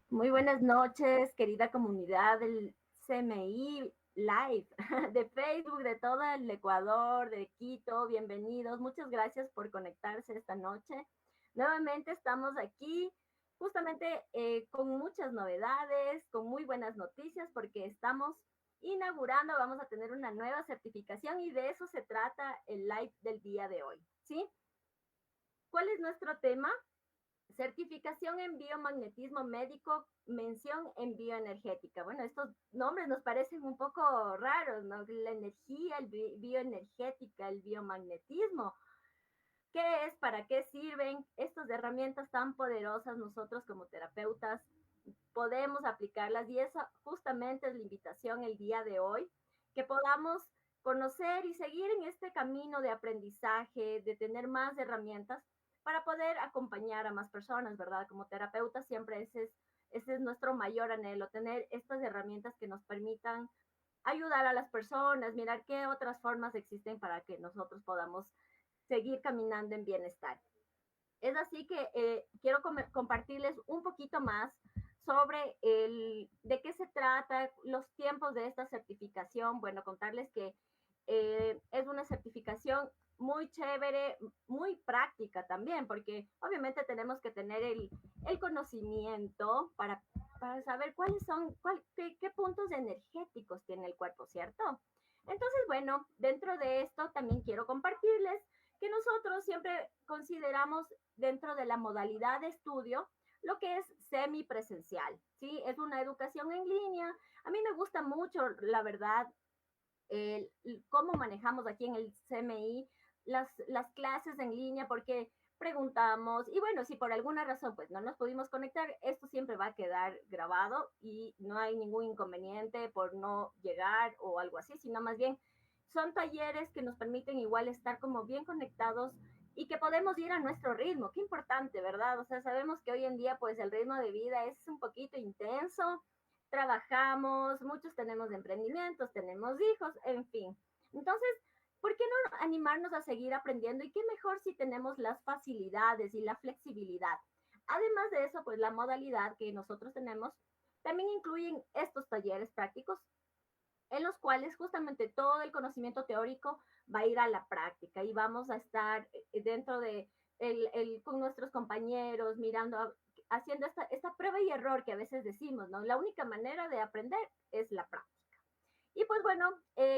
Muy buenas noches, querida comunidad del CMI Live, de Facebook, de todo el Ecuador, de Quito. Bienvenidos. Muchas gracias por conectarse esta noche. Nuevamente estamos aquí justamente con muchas novedades, con muy buenas noticias, porque estamos inaugurando, vamos a tener una nueva certificación y de eso se trata el live del día de hoy. ¿Sí? ¿Cuál es nuestro tema? Certificación en biomagnetismo médico, mención en bioenergética. Bueno, estos nombres nos parecen un poco raros, ¿no? La energía, el bioenergética, el biomagnetismo. ¿Qué es? ¿Para qué sirven estas herramientas tan poderosas? Nosotros como terapeutas podemos aplicarlas y esa justamente es la invitación el día de hoy, que podamos conocer y seguir en este camino de aprendizaje, de tener más herramientas para poder acompañar a más personas, ¿verdad? Como terapeuta siempre ese es nuestro mayor anhelo, tener estas herramientas que nos permitan ayudar a las personas, mirar qué otras formas existen para que nosotros podamos seguir caminando en bienestar. Es así que quiero compartirles un poquito más sobre de qué se trata, los tiempos de esta certificación. Bueno, contarles que es una certificación muy chévere, muy práctica también, porque obviamente tenemos que tener el conocimiento para saber cuáles son, qué puntos energéticos tiene el cuerpo, ¿cierto? Entonces, bueno, dentro de esto también quiero compartirles que nosotros siempre consideramos dentro de la modalidad de estudio lo que es semipresencial, ¿sí? Es una educación en línea. A mí me gusta mucho, la verdad, cómo manejamos aquí en el CMI las clases en línea, porque preguntamos, y bueno, si por alguna razón pues no nos pudimos conectar, esto siempre va a quedar grabado y no hay ningún inconveniente por no llegar o algo así, sino más bien son talleres que nos permiten igual estar como bien conectados y que podemos ir a nuestro ritmo. Qué importante, ¿verdad? O sea, sabemos que hoy en día pues el ritmo de vida es un poquito intenso, trabajamos, muchos tenemos emprendimientos, tenemos hijos, en fin. Entonces, ¿por qué no animarnos a seguir aprendiendo? Y qué mejor si tenemos las facilidades y la flexibilidad. Además de eso, pues la modalidad que nosotros tenemos también incluyen estos talleres prácticos en los cuales justamente todo el conocimiento teórico va a ir a la práctica y vamos a estar dentro de con nuestros compañeros, mirando, haciendo esta prueba y error que a veces decimos, ¿no? La única manera de aprender es la práctica. Y pues bueno,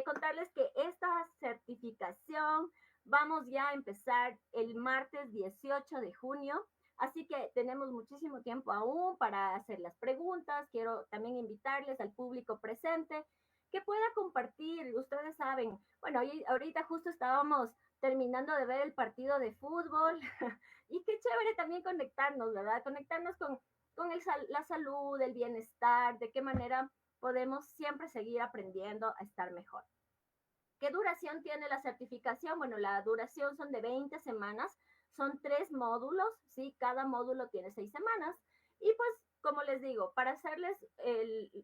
contarles que esta certificación vamos ya a empezar el martes 18 de junio, así que tenemos muchísimo tiempo aún para hacer las preguntas. Quiero también invitarles al público presente que pueda compartir. Ustedes saben, bueno, ahorita justo estábamos terminando de ver el partido de fútbol y qué chévere también conectarnos, ¿verdad? Conectarnos con la salud, el bienestar, de qué manera podemos siempre seguir aprendiendo a estar mejor. ¿Qué duración tiene la certificación? Bueno, la duración son de 20 semanas, son 3 módulos, ¿sí? Cada módulo tiene 6 semanas. Y pues, como les digo, para hacerles,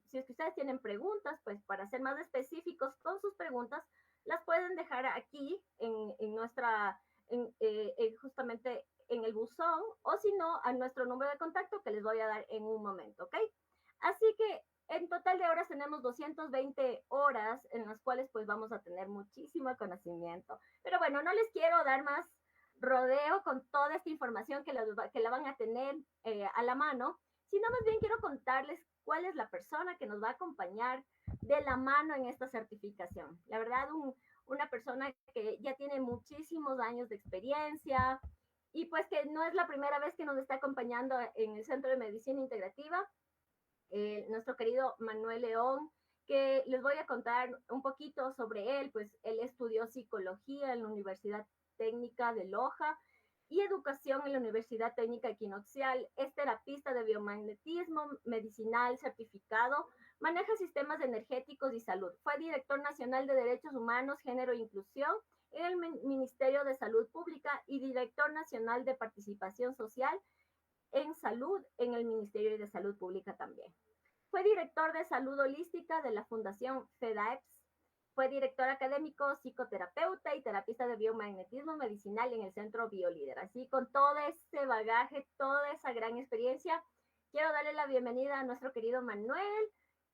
si es que ustedes tienen preguntas, pues para ser más específicos con sus preguntas, las pueden dejar aquí en nuestra, justamente en el buzón, o si no, a nuestro número de contacto que les voy a dar en un momento, ¿ok? Así que en total de horas tenemos 220 horas en las cuales pues vamos a tener muchísimo conocimiento. Pero bueno, no les quiero dar más rodeo con toda esta información que la van a tener a la mano, sino más bien quiero contarles cuál es la persona que nos va a acompañar de la mano en esta certificación. La verdad, una persona que ya tiene muchísimos años de experiencia y pues que no es la primera vez que nos está acompañando en el Centro de Medicina Integrativa, nuestro querido Manuel León, que les voy a contar un poquito sobre él. Pues él estudió psicología en la Universidad Técnica de Loja y educación en la Universidad Técnica Equinoccial. Es terapista de biomagnetismo medicinal certificado, maneja sistemas energéticos y salud. Fue director nacional de Derechos Humanos, Género e Inclusión en el Ministerio de Salud Pública y director nacional de Participación Social en salud en el Ministerio de Salud Pública también. Fue director de salud holística de la Fundación FEDAEPS. Fue director académico, psicoterapeuta y terapista de biomagnetismo medicinal en el Centro Biolíder. Así, con todo ese bagaje, toda esa gran experiencia, quiero darle la bienvenida a nuestro querido Manuel,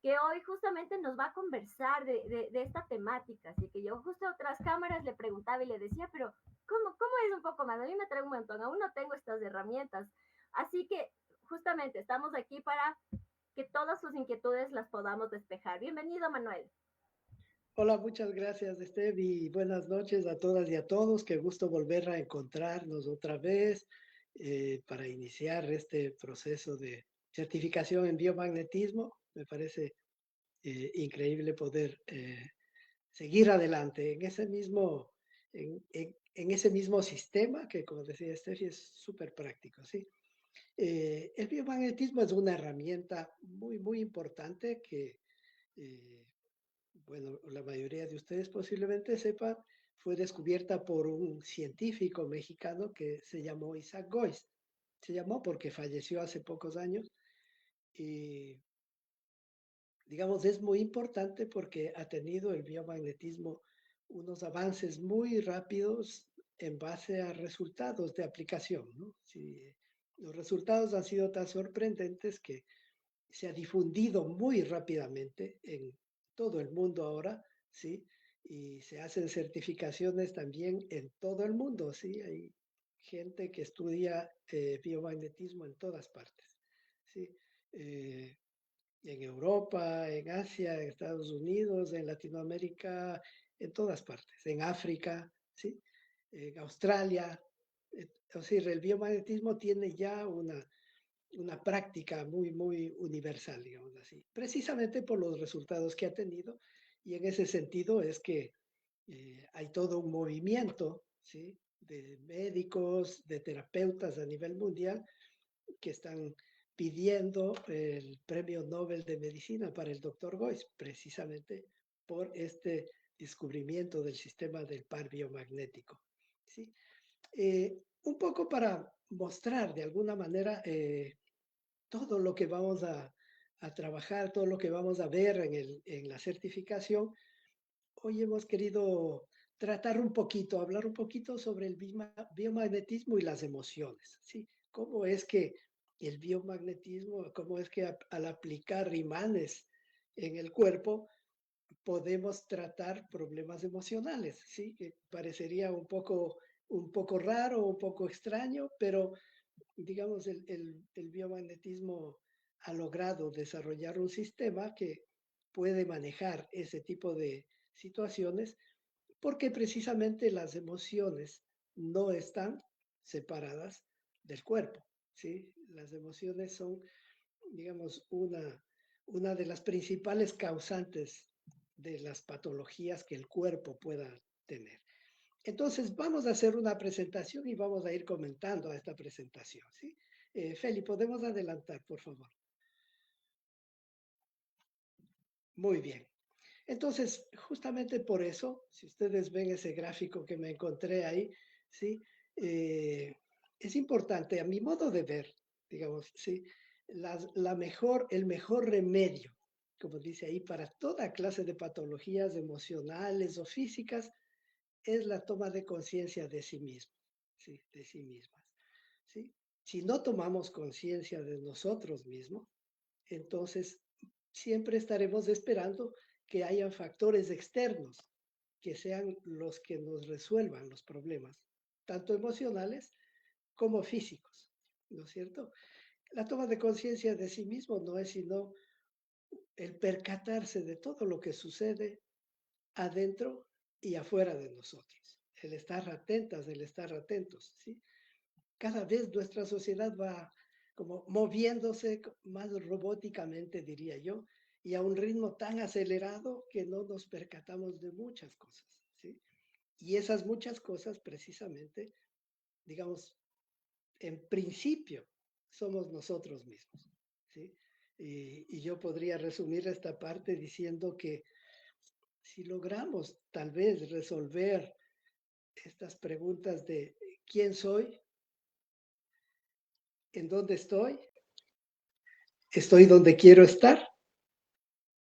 que hoy justamente nos va a conversar de esta temática. Así que yo justo tras cámaras le preguntaba y le decía, pero ¿cómo es un poco más? A mí me trae un montón, aún no tengo estas herramientas. Así que justamente estamos aquí para que todas sus inquietudes las podamos despejar. Bienvenido, Manuel. Hola, muchas gracias, Steph, y buenas noches a todas y a todos. Qué gusto volver a encontrarnos otra vez para iniciar este proceso de certificación en biomagnetismo. Me parece increíble poder seguir adelante en ese mismo sistema que, como decía Steffi, es súper práctico, ¿sí? El biomagnetismo es una herramienta muy, muy importante que eh, bueno, la mayoría de ustedes posiblemente sepan, fue descubierta por un científico mexicano que se llamó Isaac Gois. Se llamó porque falleció hace pocos años y, digamos, es muy importante porque ha tenido el biomagnetismo unos avances muy rápidos en base a resultados de aplicación, ¿no? Sí, los resultados han sido tan sorprendentes que se ha difundido muy rápidamente en todo el mundo ahora, ¿sí? Y se hacen certificaciones también en todo el mundo, ¿sí? Hay gente que estudia biomagnetismo en todas partes, ¿sí? Eh, en Europa, en Asia, en Estados Unidos, en Latinoamérica, en todas partes, en África, ¿sí? En Australia. O sea, el biomagnetismo tiene ya una práctica muy, muy universal, digamos así, precisamente por los resultados que ha tenido. Y en ese sentido es que hay todo un movimiento, ¿sí? De médicos, de terapeutas a nivel mundial que están pidiendo el premio Nobel de Medicina para el doctor Gois, precisamente por este descubrimiento del sistema del par biomagnético, ¿sí? Un poco para mostrar de alguna manera todo lo que vamos a trabajar, todo lo que vamos a ver en la certificación. Hoy hemos querido tratar un poquito, hablar un poquito sobre el biomagnetismo y las emociones, ¿sí? Cómo es que el biomagnetismo, cómo es que al aplicar imanes en el cuerpo podemos tratar problemas emocionales, ¿sí? Que parecería un poco raro, un poco extraño, pero digamos, el biomagnetismo ha logrado desarrollar un sistema que puede manejar ese tipo de situaciones porque precisamente las emociones no están separadas del cuerpo, ¿sí? Las emociones son, digamos, una de las principales causantes de las patologías que el cuerpo pueda tener. Entonces, vamos a hacer una presentación y vamos a ir comentando a esta presentación, ¿sí? Feli, ¿podemos adelantar, por favor? Muy bien. Entonces, justamente por eso, si ustedes ven ese gráfico que me encontré ahí, ¿sí? Es importante, a mi modo de ver, digamos, ¿sí? El mejor remedio, como dice ahí, para toda clase de patologías emocionales o físicas, es la toma de conciencia de sí mismo, ¿sí? De sí mismas, ¿sí? Si no tomamos conciencia de nosotros mismos, entonces siempre estaremos esperando que hayan factores externos que sean los que nos resuelvan los problemas, tanto emocionales como físicos, ¿no es cierto? La toma de conciencia de sí mismo no es sino el percatarse de todo lo que sucede adentro y afuera de nosotros. El estar atentas, el estar atentos, ¿sí? Cada vez nuestra sociedad va como moviéndose más robóticamente, diría yo, y a un ritmo tan acelerado que no nos percatamos de muchas cosas, ¿sí? Y esas muchas cosas precisamente, digamos, en principio, somos nosotros mismos, ¿sí? Y yo podría resumir esta parte diciendo que si logramos tal vez resolver estas preguntas de quién soy, en dónde estoy donde quiero estar,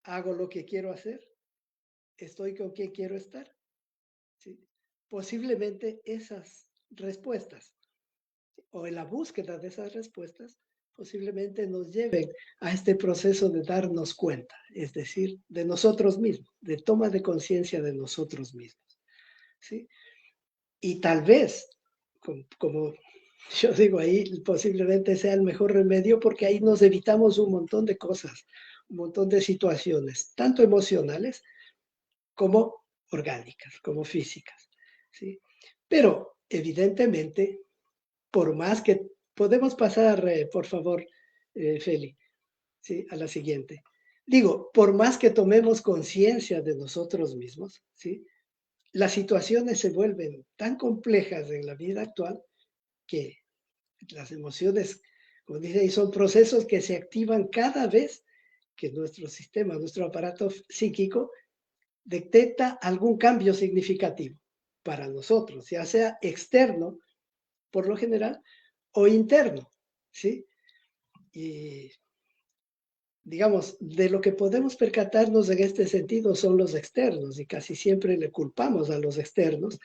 hago lo que quiero hacer, estoy con quien quiero estar, ¿sí? Posiblemente esas respuestas o en la búsqueda de esas respuestas posiblemente nos lleven a este proceso de darnos cuenta, es decir, de nosotros mismos, de toma de conciencia de nosotros mismos, ¿sí? Y tal vez, como yo digo ahí, posiblemente sea el mejor remedio porque ahí nos evitamos un montón de cosas, un montón de situaciones, tanto emocionales como orgánicas, como físicas, ¿sí? Pero evidentemente, por más que podemos pasar, por favor, Feli, ¿sí? A la siguiente. Digo, por más que tomemos conciencia de nosotros mismos, ¿sí? Las situaciones se vuelven tan complejas en la vida actual que las emociones, como dice ahí, son procesos que se activan cada vez que nuestro sistema, nuestro aparato psíquico detecta algún cambio significativo para nosotros, ya sea externo, por lo general, o interno, ¿sí? Y digamos, de lo que podemos percatarnos en este sentido son los externos y casi siempre le culpamos a los externos,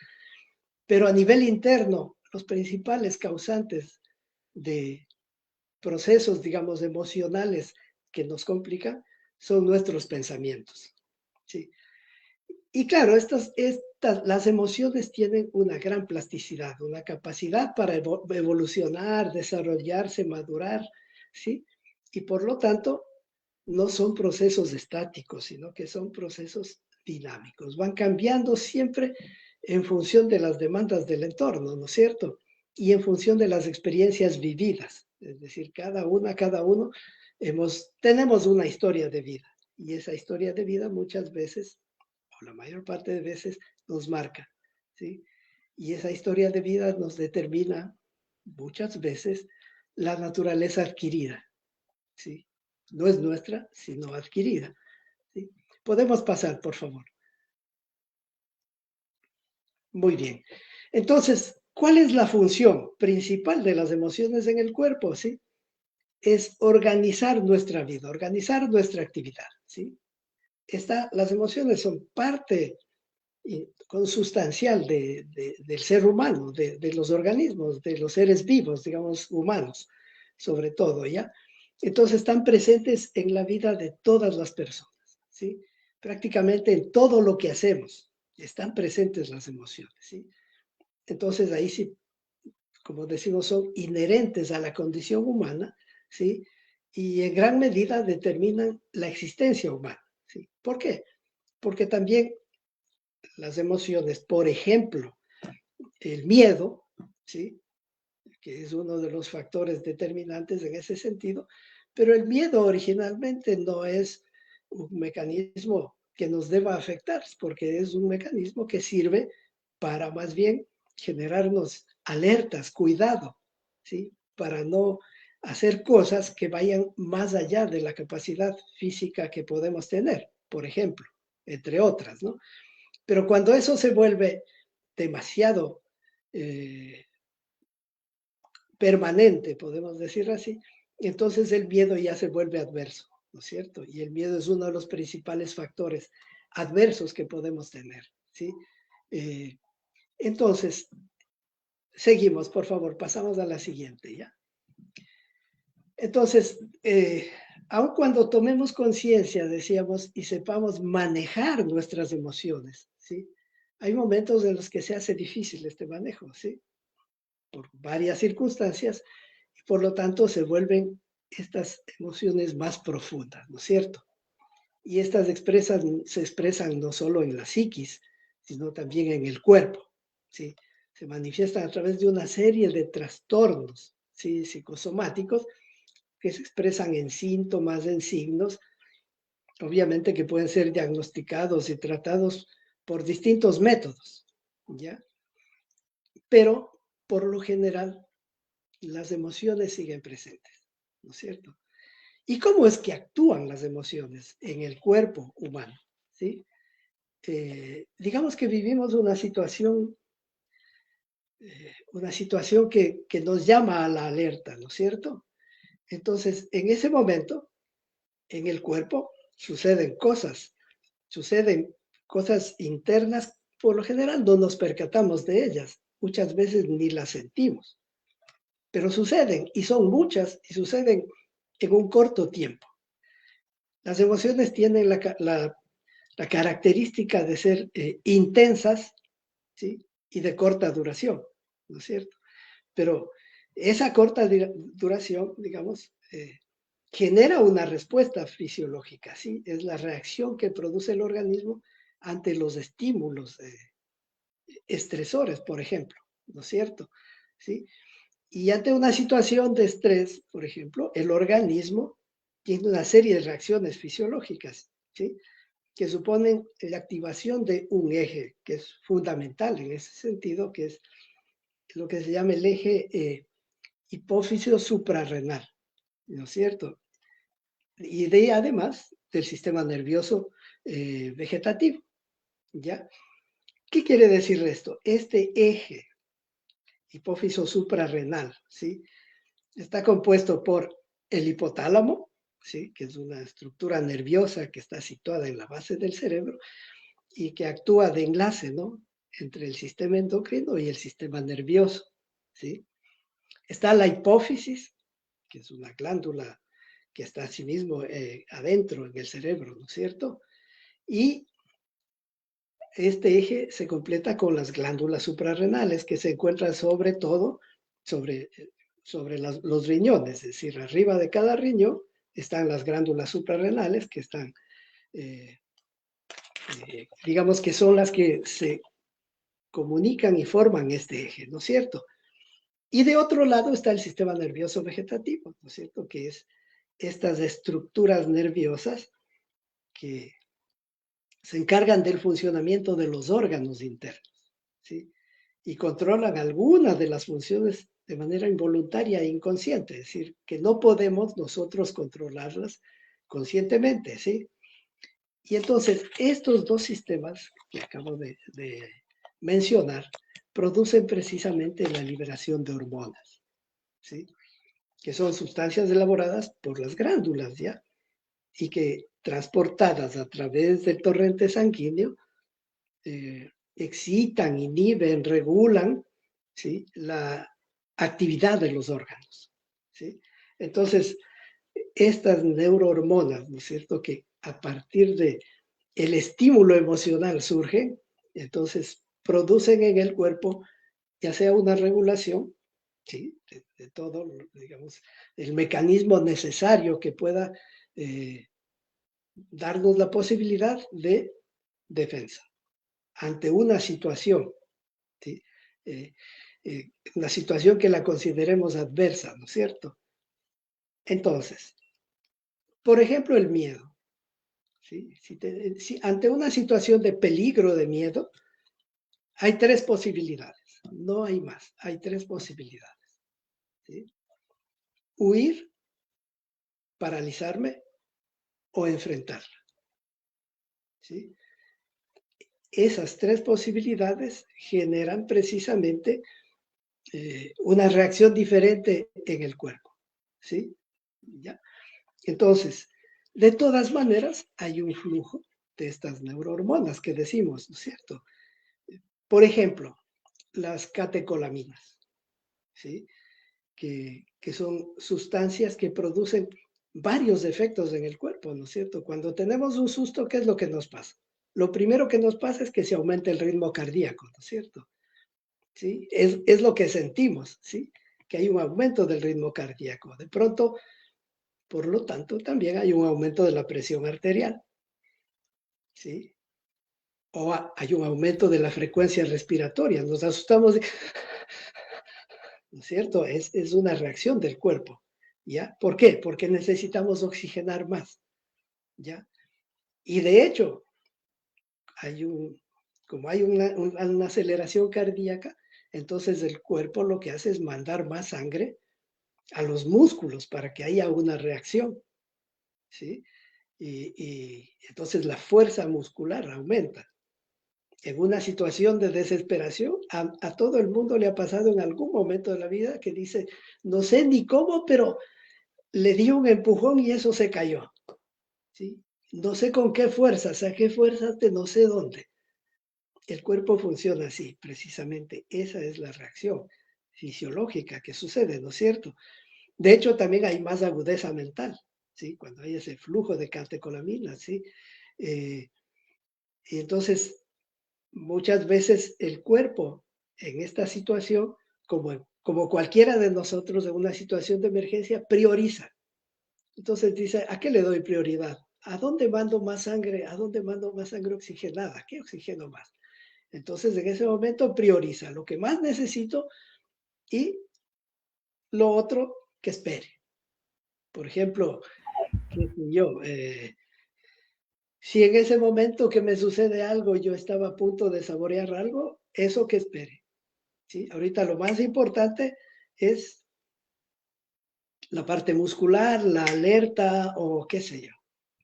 pero a nivel interno, los principales causantes de procesos, digamos, emocionales que nos complican son nuestros pensamientos, ¿sí? Y claro, las emociones tienen una gran plasticidad, una capacidad para evolucionar, desarrollarse, madurar, ¿sí? Y por lo tanto, no son procesos estáticos, sino que son procesos dinámicos. Van cambiando siempre en función de las demandas del entorno, ¿no es cierto? Y en función de las experiencias vividas. Es decir, cada uno, tenemos una historia de vida. Y esa historia de vida muchas veces, o la mayor parte de veces, nos marca, ¿sí? Y esa historia de vida nos determina muchas veces la naturaleza adquirida, ¿sí? No es nuestra, sino adquirida, ¿sí? Podemos pasar, por favor. Muy bien. Entonces, ¿cuál es la función principal de las emociones en el cuerpo? ¿Sí? Es organizar nuestra vida, organizar nuestra actividad, ¿sí? Las emociones son parte consustancial del ser humano, de los organismos, de los seres vivos, digamos, humanos, sobre todo, ¿ya? Entonces están presentes en la vida de todas las personas, ¿sí? Prácticamente en todo lo que hacemos están presentes las emociones, ¿sí? Entonces ahí sí, como decimos, son inherentes a la condición humana, ¿sí? Y en gran medida determinan la existencia humana, ¿sí? ¿Por qué? Porque también las emociones, por ejemplo, el miedo, ¿sí? Que es uno de los factores determinantes en ese sentido, pero el miedo originalmente no es un mecanismo que nos deba afectar, porque es un mecanismo que sirve para más bien generarnos alertas, cuidado, ¿sí? Para no hacer cosas que vayan más allá de la capacidad física que podemos tener, por ejemplo, entre otras, ¿no? Pero cuando eso se vuelve demasiado permanente, podemos decir así, entonces el miedo ya se vuelve adverso, ¿no es cierto? Y el miedo es uno de los principales factores adversos que podemos tener, ¿sí? Eh, entonces, seguimos, por favor, pasamos a la siguiente, ¿ya? Entonces, aun cuando tomemos conciencia, decíamos, y sepamos manejar nuestras emociones, ¿sí? Hay momentos en los que se hace difícil este manejo, ¿sí? Por varias circunstancias, y por lo tanto se vuelven estas emociones más profundas, ¿no es cierto? Y estas se expresan no solo en la psiquis, sino también en el cuerpo, ¿sí? Se manifiestan a través de una serie de trastornos, ¿sí? Psicosomáticos que se expresan en síntomas, en signos, obviamente que pueden ser diagnosticados y tratados por distintos métodos, ¿ya? Pero por lo general las emociones siguen presentes, ¿no es cierto? ¿Y cómo es que actúan las emociones en el cuerpo humano? ¿Sí? Digamos que vivimos una situación que nos llama a la alerta, ¿no es cierto? Entonces, en ese momento, en el cuerpo suceden cosas internas, por lo general no nos percatamos de ellas, muchas veces ni las sentimos, pero suceden y son muchas y suceden en un corto tiempo. Las emociones tienen la característica de ser intensas, ¿sí? Y de corta duración, ¿no es cierto? Pero esa corta duración, digamos, genera una respuesta fisiológica, ¿sí? Es la reacción que produce el organismo ante los estímulos estresores, por ejemplo, ¿no es cierto? ¿Sí? Y ante una situación de estrés, por ejemplo, el organismo tiene una serie de reacciones fisiológicas, ¿sí? Que suponen la activación de un eje que es fundamental en ese sentido, que es lo que se llama el eje hipófisis suprarrenal, ¿no es cierto? Y de además del sistema nervioso vegetativo, ¿ya? ¿Qué quiere decir esto? Este eje hipófisis suprarrenal, ¿sí? Está compuesto por el hipotálamo, ¿sí? Que es una estructura nerviosa que está situada en la base del cerebro y que actúa de enlace, ¿no? Entre el sistema endocrino y el sistema nervioso, ¿sí? Está la hipófisis, que es una glándula que está asimismo adentro en el cerebro, ¿no es cierto? Y este eje se completa con las glándulas suprarrenales que se encuentran sobre todo sobre, sobre los riñones, es decir, arriba de cada riñón están las glándulas suprarrenales que están, digamos que son las que se comunican y forman este eje, ¿no es cierto? Y de otro lado está el sistema nervioso vegetativo, ¿no es cierto? Que es estas estructuras nerviosas que se encargan del funcionamiento de los órganos internos, ¿sí? Y controlan algunas de las funciones de manera involuntaria e inconsciente, es decir, que no podemos nosotros controlarlas conscientemente, ¿sí? Y entonces, estos dos sistemas que acabo de mencionar producen precisamente la liberación de hormonas, ¿sí? Que son sustancias elaboradas por las glándulas, ¿ya? Y que transportadas a través del torrente sanguíneo excitan, inhiben, regulan, ¿sí? La actividad de los órganos, ¿sí? Entonces, estas neurohormonas, ¿no es cierto?, que a partir de el estímulo emocional surgen, entonces producen en el cuerpo ya sea una regulación, ¿sí? De todo, digamos, el mecanismo necesario que pueda darnos la posibilidad de defensa ante una situación, ¿sí? Eh, una situación que la consideremos adversa, ¿no es cierto? Entonces, por ejemplo, el miedo, ¿sí? Si ante una situación de peligro, de miedo, hay tres posibilidades, no hay más, hay tres posibilidades, ¿sí? Huir, paralizarme o enfrentarla, ¿sí? Esas tres posibilidades generan precisamente una reacción diferente en el cuerpo, ¿sí? ¿Ya? Entonces, de todas maneras, hay un flujo de estas neurohormonas que decimos, ¿no es cierto? Por ejemplo, las catecolaminas, ¿sí? Que son sustancias que producen varios efectos en el cuerpo, ¿no es cierto? Cuando tenemos un susto, ¿qué es lo que nos pasa? Lo primero que nos pasa es que se aumenta el ritmo cardíaco, ¿no es cierto? ¿Sí? Es lo que sentimos, ¿sí? Que hay un aumento del ritmo cardíaco. De pronto, por lo tanto, también hay un aumento de la presión arterial, ¿sí? O hay un aumento de la frecuencia respiratoria. Nos asustamos, ¿no es cierto? Es una reacción del cuerpo, ¿ya? ¿Por qué? Porque necesitamos oxigenar más, ¿ya? Y de hecho, hay como hay una aceleración cardíaca, entonces el cuerpo lo que hace es mandar más sangre a los músculos para que haya una reacción, ¿sí? Y entonces la fuerza muscular aumenta. En una situación de desesperación, a todo el mundo le ha pasado en algún momento de la vida que dice, no sé ni cómo, pero le dio un empujón y eso se cayó, ¿sí? No sé con qué fuerza, saqué fuerzas de no sé dónde. El cuerpo funciona así, precisamente. Esa es la reacción, fisiológica que sucede, ¿no es cierto? De hecho, también hay más agudeza mental, ¿sí? Cuando hay ese flujo de catecolaminas, ¿sí? Eh, y entonces, muchas veces el cuerpo en esta situación, como cualquiera de nosotros en una situación de emergencia, prioriza. Entonces dice, ¿a qué le doy prioridad? ¿A dónde mando más sangre? ¿A dónde mando más sangre oxigenada? ¿Qué oxigeno más? Entonces, en ese momento prioriza lo que más necesito y lo otro que espere. Por ejemplo, qué sé yo, si en ese momento que me sucede algo, yo estaba a punto de saborear algo, eso que espere. ¿Sí? Ahorita lo más importante es la parte muscular, la alerta o qué sé yo.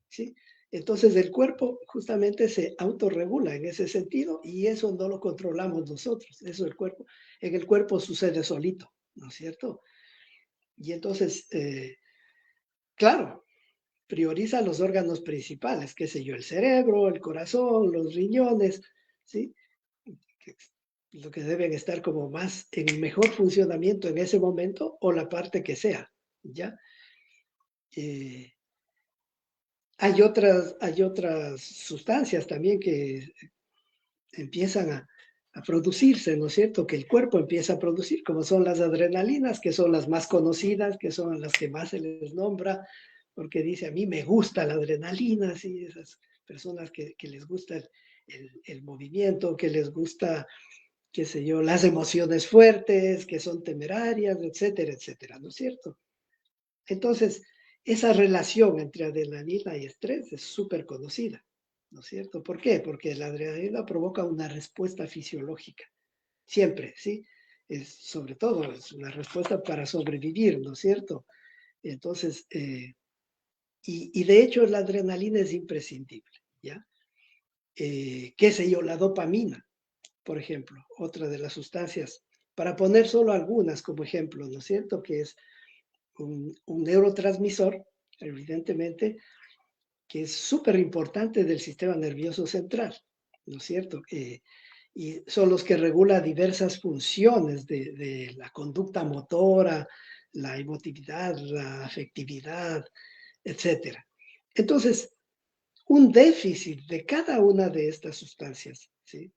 ¿Sí? Entonces el cuerpo justamente se autorregula en ese sentido y eso no lo controlamos nosotros. Eso en el cuerpo sucede solito, ¿no es cierto? Y entonces, claro, prioriza los órganos principales, qué sé yo, el cerebro, el corazón, los riñones, ¿sí? Lo que deben estar como más en mejor funcionamiento en ese momento o la parte que sea, ¿ya? Eh, hay otras sustancias también que empiezan a producirse, ¿no es cierto? Que el cuerpo empieza a producir, como son las adrenalinas, que son las más conocidas, que son las que más se les nombra, porque dice, a mí me gusta la adrenalina, ¿sí? Esas personas que les gusta el movimiento, que les gusta, qué sé yo, las emociones fuertes, que son temerarias, etcétera, etcétera, ¿no es cierto? Entonces, esa relación entre adrenalina y estrés es súper conocida, ¿no es cierto? ¿Por qué? Porque la adrenalina provoca una respuesta fisiológica, siempre, ¿sí? Sobre todo, es una respuesta para sobrevivir, ¿no es cierto? Entonces, y de hecho la adrenalina es imprescindible, ¿ya? ¿Qué sé yo? La dopamina, por ejemplo, otra de las sustancias, para poner solo algunas como ejemplo, ¿no es cierto? Que es un neurotransmisor, evidentemente, que es súper importante del sistema nervioso central, ¿no es cierto? Y son los que regula diversas funciones de la conducta motora, la emotividad, la afectividad, etcétera. Entonces, un déficit de cada una de estas sustancias, ¿sí?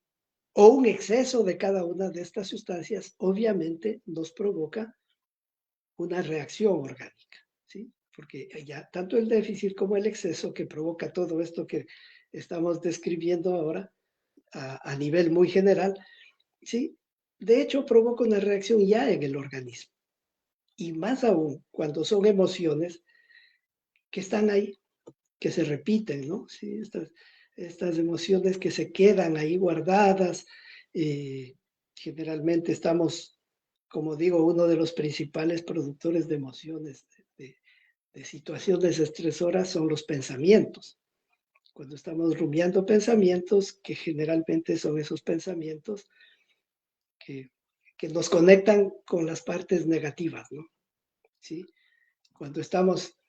O un exceso de cada una de estas sustancias, obviamente nos provoca una reacción orgánica, ¿sí? Porque ya tanto el déficit como el exceso que provoca todo esto que estamos describiendo ahora a nivel muy general, ¿sí? De hecho, provoca una reacción ya en el organismo. Y más aún cuando son emociones que están ahí, que se repiten, ¿no? Sí, estas emociones que se quedan ahí guardadas. Generalmente estamos, como digo, uno de los principales productores de emociones, de situaciones estresoras son los pensamientos. Cuando estamos rumiando pensamientos, que generalmente son esos pensamientos que, que nos conectan con las partes negativas, ¿no? ¿Sí? Cuando estamos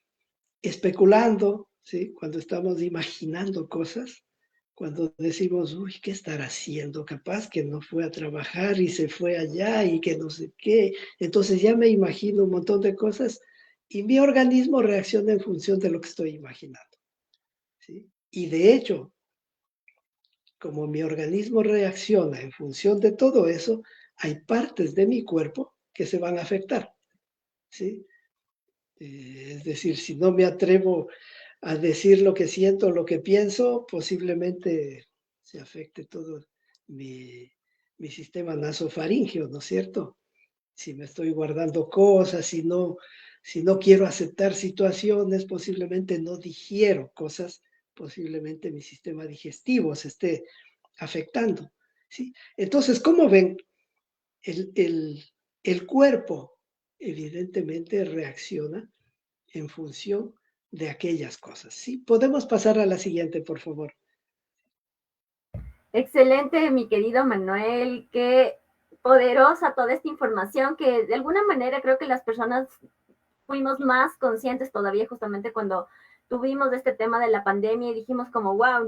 especulando, ¿sí? Cuando estamos imaginando cosas, cuando decimos, uy, ¿qué estará haciendo? Capaz que no fue a trabajar y se fue allá y que no sé qué. Entonces ya me imagino un montón de cosas y mi organismo reacciona en función de lo que estoy imaginando, ¿sí? Y de hecho, como mi organismo reacciona en función de todo eso, hay partes de mi cuerpo que se van a afectar, ¿sí? Es decir, si no me atrevo a decir lo que siento, lo que pienso, posiblemente se afecte todo mi, mi sistema nasofaringeo, ¿no es cierto? Si me estoy guardando cosas, si no quiero aceptar situaciones, posiblemente no digiero cosas, posiblemente mi sistema digestivo se esté afectando, ¿sí? Entonces, ¿cómo ven? El, el, el cuerpo evidentemente reacciona en función de aquellas cosas. ¿Sí? Podemos pasar a la siguiente, por favor. Excelente, mi querido Manuel, qué poderosa toda esta información que de alguna manera creo que las personas fuimos más conscientes todavía justamente cuando tuvimos este tema de la pandemia y dijimos como, wow,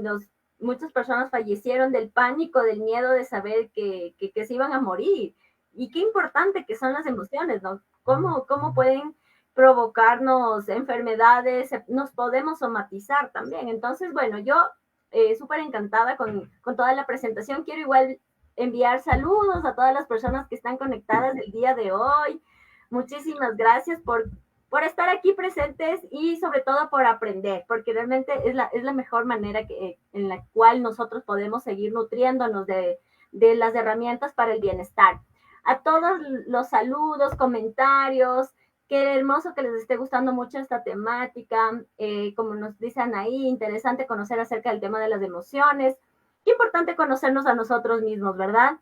muchas personas fallecieron del pánico, del miedo de saber que se iban a morir. y qué importante que son las emociones, ¿no? ¿Cómo pueden provocarnos enfermedades, nos podemos somatizar también. Entonces, bueno, yo súper encantada con toda la presentación. Quiero igual enviar saludos a todas las personas que están conectadas el día de hoy. Muchísimas gracias por estar aquí presentes y sobre todo por aprender, porque realmente es la mejor manera en la cual nosotros podemos seguir nutriéndonos de las herramientas para el bienestar. A todos los saludos, comentarios, qué hermoso que les esté gustando mucho esta temática. Como nos dicen ahí, interesante conocer acerca del tema de las emociones. Qué importante conocernos a nosotros mismos, ¿verdad?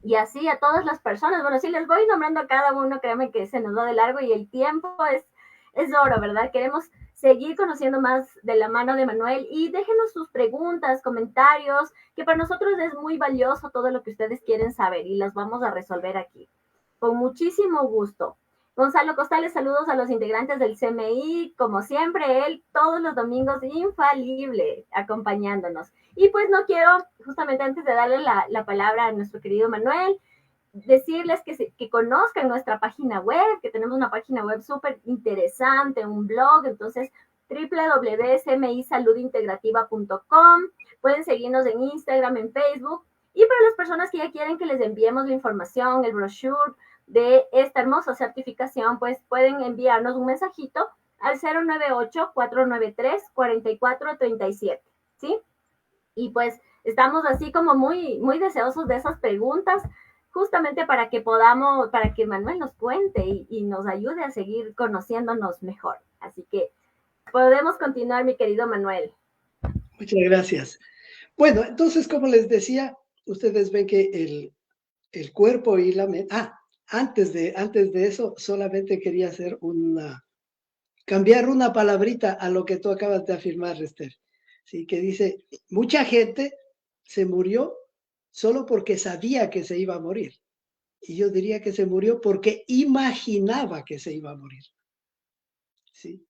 Y así a todas las personas. Bueno, sí les voy nombrando a cada uno, créanme que se nos va de largo y el tiempo es oro, ¿verdad? Queremos seguir conociendo más de la mano de Manuel y déjenos sus preguntas, comentarios, que para nosotros es muy valioso todo lo que ustedes quieren saber y las vamos a resolver aquí. Con muchísimo gusto. Gonzalo Costales, saludos a los integrantes del CMI, como siempre, él todos los domingos infalible acompañándonos. Y pues no quiero, justamente antes de darle la palabra a nuestro querido Manuel, decirles que conozcan nuestra página web, que tenemos una página web súper interesante, un blog, entonces www.smisaludintegrativa.com, pueden seguirnos en Instagram, en Facebook, y para las personas que ya quieren que les enviemos la información, el brochure de esta hermosa certificación, pues pueden enviarnos un mensajito al 098-493-4437, ¿sí? Y pues estamos así como muy deseosos de esas preguntas, justamente para que Manuel nos cuente y nos ayude a seguir conociéndonos mejor. Así que podemos continuar, mi querido Manuel. Muchas gracias. Bueno, entonces, como les decía, ustedes ven que el cuerpo y la mente... antes de eso, solamente quería hacer cambiar una palabrita a lo que tú acabas de afirmar, Esther. Sí, que dice, mucha gente se murió solo porque sabía que se iba a morir. Y yo diría que se murió porque imaginaba que se iba a morir. ¿Sí?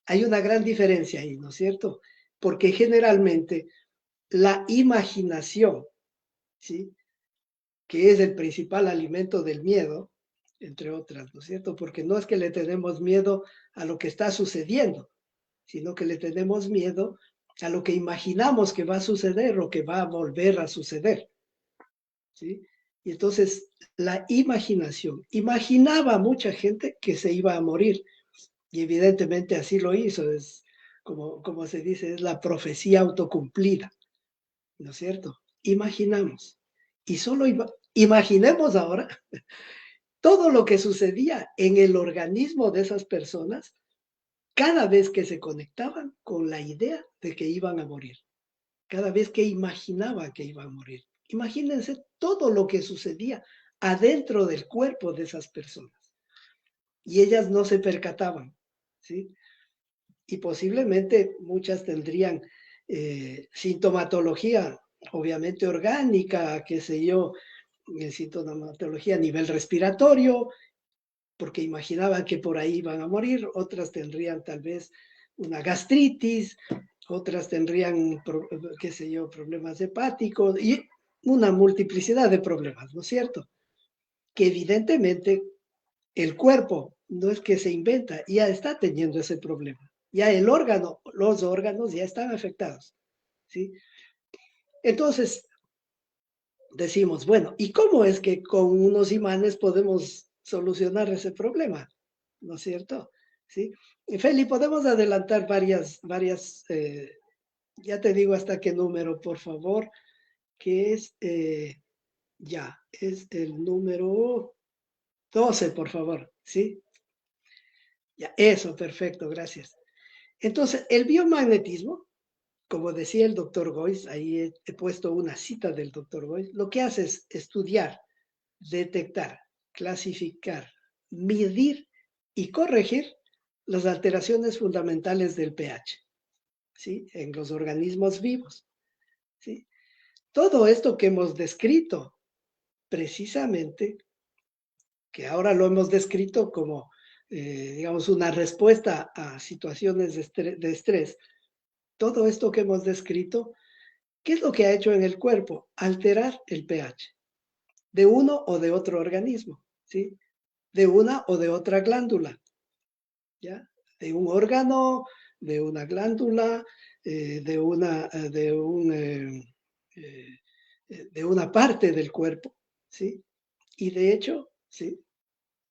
Hay una gran diferencia ahí, ¿no es cierto? Porque generalmente la imaginación, ¿sí? Que es el principal alimento del miedo, entre otras, ¿no es cierto? Porque no es que le tenemos miedo a lo que está sucediendo, sino que le tenemos miedo a lo que imaginamos que va a suceder o que va a volver a suceder, ¿sí? Y entonces la imaginación, imaginaba a mucha gente que se iba a morir y evidentemente así lo hizo, es como se dice, es la profecía autocumplida, ¿no es cierto? Imaginamos. Y solo imaginemos ahora todo lo que sucedía en el organismo de esas personas cada vez que se conectaban con la idea de que iban a morir, cada vez que imaginaban que iban a morir. Imagínense todo lo que sucedía adentro del cuerpo de esas personas. Y ellas no se percataban, ¿sí? Y posiblemente muchas tendrían sintomatología, obviamente orgánica, qué sé yo, sintomatología a nivel respiratorio, porque imaginaban que por ahí iban a morir, otras tendrían tal vez una gastritis, otras tendrían, qué sé yo, problemas hepáticos y una multiplicidad de problemas, ¿no es cierto? Que evidentemente el cuerpo no es que se inventa, ya está teniendo ese problema. Ya el órgano, los órganos ya están afectados, ¿sí? Entonces, decimos, bueno, ¿y cómo es que con unos imanes podemos solucionar ese problema? ¿No es cierto? ¿Sí? Y Feli, podemos adelantar ya te digo hasta qué número, por favor, que es, es el número 12, por favor, ¿sí? Ya, eso, perfecto, gracias. Entonces, el biomagnetismo, como decía el doctor Goiz, ahí he puesto una cita del doctor Goiz, lo que hace es estudiar, detectar, clasificar, medir y corregir las alteraciones fundamentales del pH, ¿sí? En los organismos vivos, ¿sí? Todo esto que hemos descrito, precisamente, que ahora lo hemos descrito como, digamos, una respuesta a situaciones de estrés, todo esto que hemos descrito, ¿qué es lo que ha hecho en el cuerpo? Alterar el pH. de uno o de otro organismo, ¿sí? De una o de otra glándula, ¿ya? De un órgano, de una glándula, de una parte del cuerpo, ¿sí? Y de hecho, ¿sí?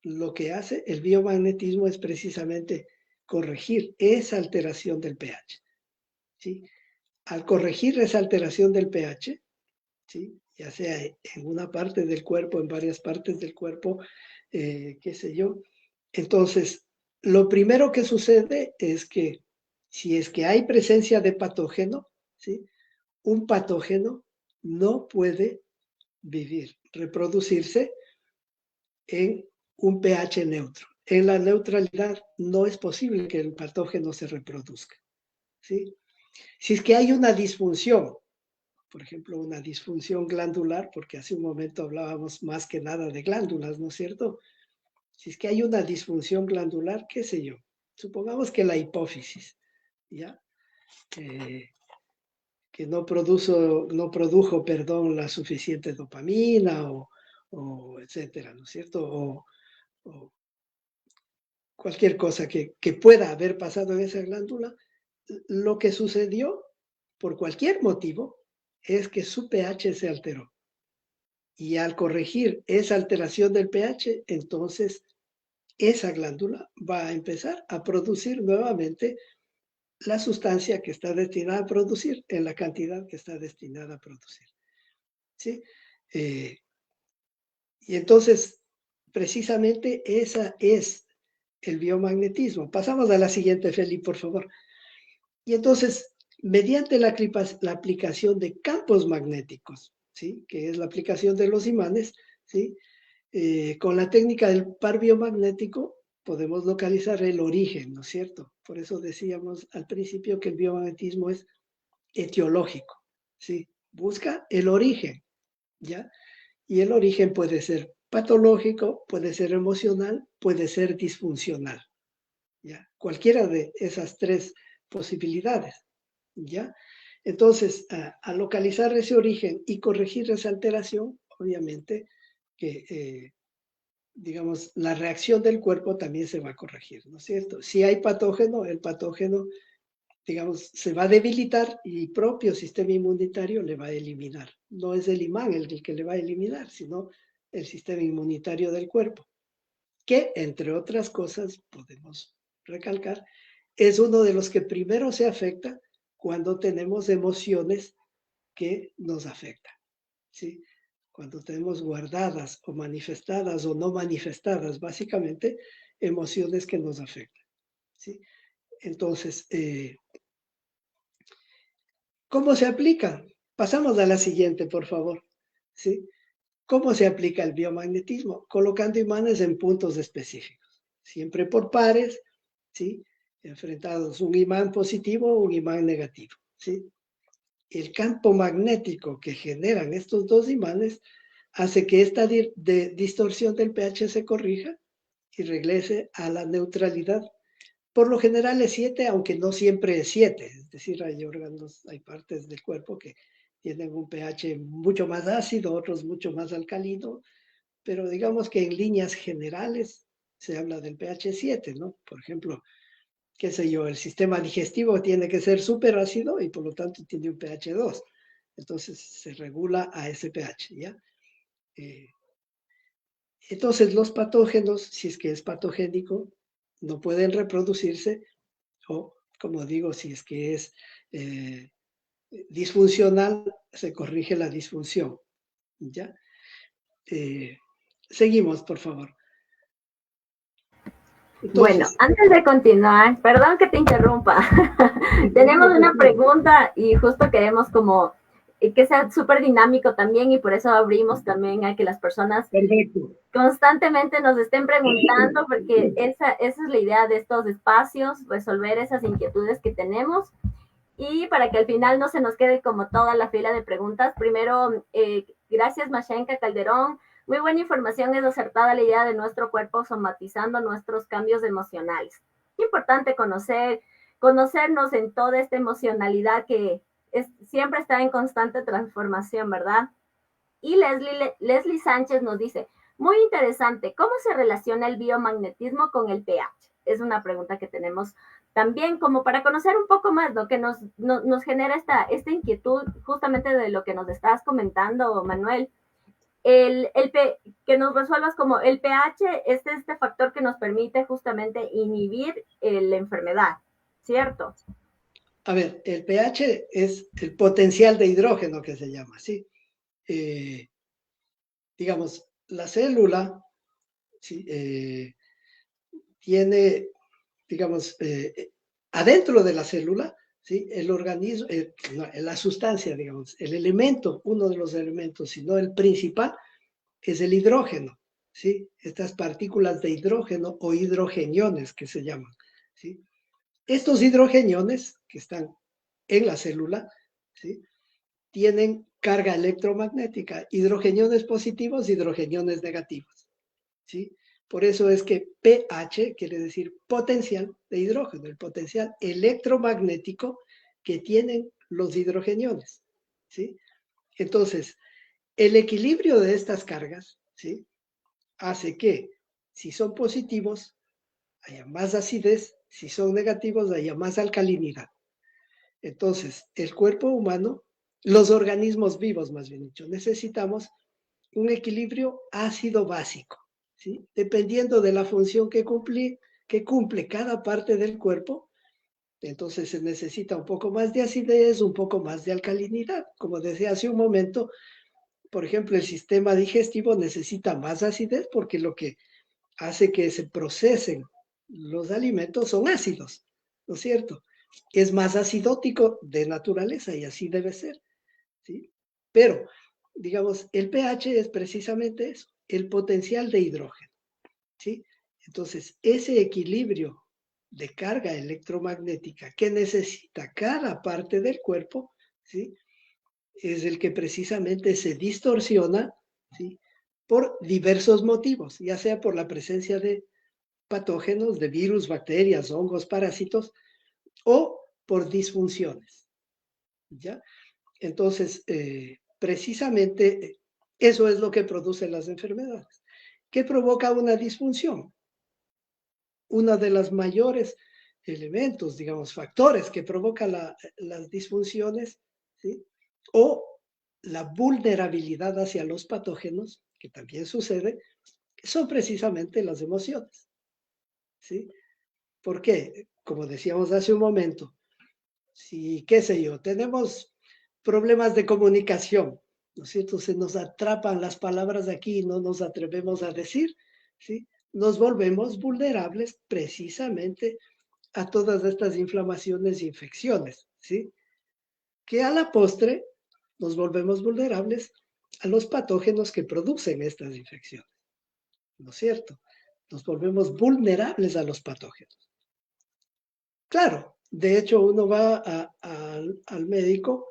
Lo que hace el biomagnetismo es precisamente corregir esa alteración del pH, ¿sí? Al corregir esa alteración del pH, ¿sí? Ya sea en una parte del cuerpo, en varias partes del cuerpo, qué sé yo. Entonces, lo primero que sucede es que si es que hay presencia de patógeno, ¿sí? Un patógeno no puede vivir, reproducirse en un pH neutro. En la neutralidad no es posible que el patógeno se reproduzca, ¿sí? Si es que hay una disfunción, por ejemplo, una disfunción glandular, porque hace un momento hablábamos más que nada de glándulas, ¿no es cierto? Si es que hay una disfunción glandular, qué sé yo, supongamos que la hipófisis, ¿ya? Que no produjo, perdón, la suficiente dopamina o etcétera, ¿no es cierto? O cualquier cosa que pueda haber pasado en esa glándula, lo que sucedió por cualquier motivo es que su pH se alteró. Y al corregir esa alteración del pH, entonces esa glándula va a empezar a producir nuevamente la sustancia que está destinada a producir en la cantidad que está destinada a producir. ¿Sí? Y entonces, precisamente esa es el biomagnetismo. Pasamos a la siguiente, Feli, por favor. Y entonces, mediante la aplicación de campos magnéticos, ¿sí? Que es la aplicación de los imanes, ¿sí? Con la técnica del par biomagnético podemos localizar el origen, ¿no es cierto? Por eso decíamos al principio que el biomagnetismo es etiológico, ¿sí? Busca el origen, ¿ya? Y el origen puede ser patológico, puede ser emocional, puede ser disfuncional, ¿ya? Cualquiera de esas tres posibilidades, ¿ya? Entonces, al localizar ese origen y corregir esa alteración, obviamente que, digamos, la reacción del cuerpo también se va a corregir, ¿no es cierto? Si hay patógeno, el patógeno, digamos, se va a debilitar y el propio sistema inmunitario le va a eliminar. No es el imán el que le va a eliminar, sino el sistema inmunitario del cuerpo, que, entre otras cosas, podemos recalcar, es uno de los que primero se afecta cuando tenemos emociones que nos afectan, ¿sí? Cuando tenemos guardadas o manifestadas o no manifestadas, básicamente, emociones que nos afectan, ¿sí? Entonces, ¿cómo se aplica? Pasamos a la siguiente, por favor, ¿sí? ¿Cómo se aplica el biomagnetismo? Colocando imanes en puntos específicos, siempre por pares, ¿sí? Enfrentados, un imán positivo o un imán negativo, ¿sí? El campo magnético que generan estos dos imanes hace que esta distorsión del pH se corrija y regrese a la neutralidad. Por lo general es 7, aunque no siempre es 7. Es decir, hay órganos, hay partes del cuerpo que tienen un pH mucho más ácido, otros mucho más alcalino, pero digamos que en líneas generales se habla del pH 7, ¿no? Por ejemplo, qué sé yo, el sistema digestivo tiene que ser súper ácido y por lo tanto tiene un pH 2. Entonces se regula a ese pH, ¿ya? Entonces los patógenos, si es que es patogénico, no pueden reproducirse o, como digo, si es que es disfuncional, se corrige la disfunción, ¿ya? Seguimos, por favor. Bueno, Entonces, antes de continuar, perdón que te interrumpa, tenemos una pregunta y justo queremos como que sea súper dinámico también y por eso abrimos también a que las personas perfecto. constantemente nos estén preguntando porque esa es la idea de estos espacios, resolver esas inquietudes que tenemos. Y para que al final no se nos quede como toda la fila de preguntas, primero, gracias Mashenka Calderón. Muy buena información, es acertada la idea de nuestro cuerpo somatizando nuestros cambios emocionales. Importante conocernos en toda esta emocionalidad que siempre está en constante transformación, ¿verdad? Y Leslie Sánchez nos dice, muy interesante, ¿cómo se relaciona el biomagnetismo con el pH? Es una pregunta que tenemos también como para conocer un poco más, lo que nos genera esta inquietud justamente de lo que nos estás comentando, Manuel. Que nos resuelvas como el pH es este factor que nos permite justamente inhibir la enfermedad, ¿cierto? A ver, el pH es el potencial de hidrógeno que se llama, ¿sí? Digamos, la célula, ¿sí? Tiene, digamos, adentro de la célula, ¿sí? El organismo, no, la sustancia, digamos, el elemento, uno de los elementos, si no el principal, es el hidrógeno, ¿sí? Estas partículas de hidrógeno o hidrogeniones que se llaman, ¿sí? Estos hidrogeniones que están en la célula, ¿sí? Tienen carga electromagnética, hidrogeniones positivos, hidrogeniones negativos, ¿sí? Por eso es que pH quiere decir potencial de hidrógeno, el potencial electromagnético que tienen los hidrogeniones, ¿sí? Entonces, el equilibrio de estas cargas, ¿sí? Hace que si son positivos haya más acidez, si son negativos haya más alcalinidad. Entonces, el cuerpo humano, los organismos vivos más bien dicho, necesitamos un equilibrio ácido básico, ¿sí? Dependiendo de la función que cumple cada parte del cuerpo, entonces se necesita un poco más de acidez, un poco más de alcalinidad. Como decía hace un momento, por ejemplo, el sistema digestivo necesita más acidez porque lo que hace que se procesen los alimentos son ácidos, ¿no es cierto? Es más acidótico de naturaleza y así debe ser, ¿sí? Pero, digamos, el pH es precisamente eso, el potencial de hidrógeno, ¿sí? Entonces, ese equilibrio de carga electromagnética que necesita cada parte del cuerpo, ¿sí? Es el que precisamente se distorsiona, ¿sí? Por diversos motivos, ya sea por la presencia de patógenos, de virus, bacterias, hongos, parásitos, o por disfunciones, ¿ya? Entonces, precisamente eso es lo que produce las enfermedades. ¿Qué provoca una disfunción? Uno de los mayores elementos, digamos, factores que provoca las disfunciones, ¿sí? O la vulnerabilidad hacia los patógenos, que también sucede, son precisamente las emociones, ¿sí? ¿Por qué? Como decíamos hace un momento, si, qué sé yo, tenemos problemas de comunicación, ¿no es cierto? Se nos atrapan las palabras aquí y no nos atrevemos a decir, ¿sí? Nos volvemos vulnerables precisamente a todas estas inflamaciones e infecciones, ¿sí? Que a la postre nos volvemos vulnerables a los patógenos que producen estas infecciones, ¿no es cierto? Nos volvemos vulnerables a los patógenos. Claro, de hecho uno va al médico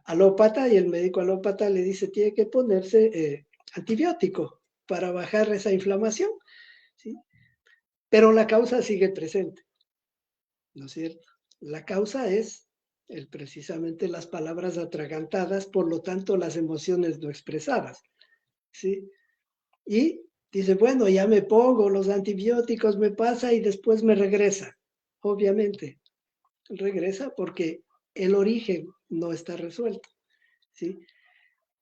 alópata y el médico alópata le dice tiene que ponerse antibiótico para bajar esa inflamación, ¿sí? Pero la causa sigue presente, ¿no es cierto? La causa es precisamente las palabras atragantadas, por lo tanto las emociones no expresadas, ¿sí? Y dice, bueno, ya me pongo los antibióticos, me pasa y después me regresa. Obviamente, regresa porque el origen no está resuelto, ¿sí?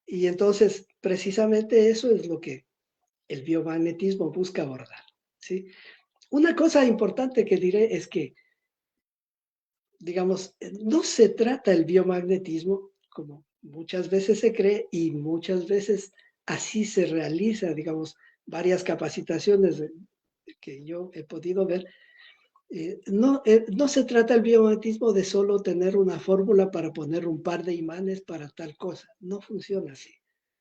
Y entonces, precisamente eso es lo que el biomagnetismo busca abordar, ¿sí? Una cosa importante que diré es que, digamos, no se trata el biomagnetismo como muchas veces se cree y muchas veces así se realiza, digamos, varias capacitaciones que yo he podido ver. No se trata el biomagnetismo de solo tener una fórmula para poner un par de imanes para tal cosa. No funciona así,